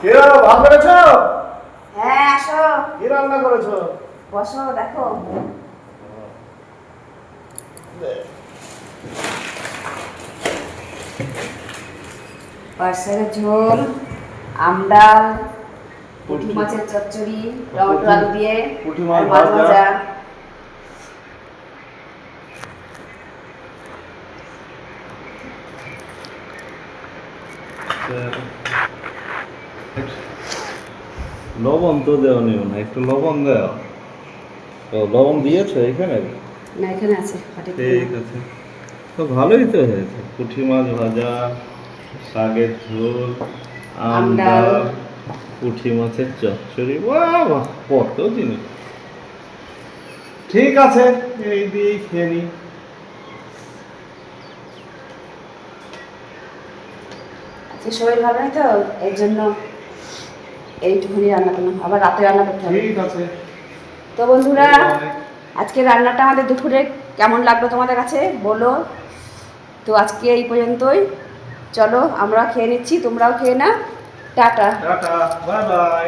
কে ভাত করেছো? হ্যাঁ আসো, কি রান্না করেছো? বসো দেখো। পার্সেলের ঝোল, আমডাল, পুঁটি মাছের চচ্চড়ি, টমেটো আলু দিয়ে, পুঁটি মাছ আর মাছ ভাজা। ভাজা। লবণ তো দেওনি না, একটু লবণ দাও। তো লবণ দিয়েছো এখানে? না এখানে আছে পাঠিয়ে ঠিক আছে, তো ভালোই তো হয়েছে। পুঁটি মাছ ভাজা, শাকের ঝোল, আম আমডাল। ডাল, পুঁটি মাছের চচ্চড়ি। বাহ বাহ, কত জিনিস। ঠিক আছে, এই দিয়েই খেয়ে নিই। আজকে শরীর ভালো নেই তো এর জন্য এইটুকুনি রান্না করলাম, আবার রাতে রান্না করতে হবে। ঠিক আছে। তো বন্ধুরা, Bye. আজকে রান্নাটা আমাদের দুপুরে কেমন লাগলো তোমাদের কাছে বলো। তো আজকে এই পর্যন্তই, চলো আমরা খেয়ে নিচ্ছি, তোমরাও খেয়ে নাও। টাটা। Tata, bye bye.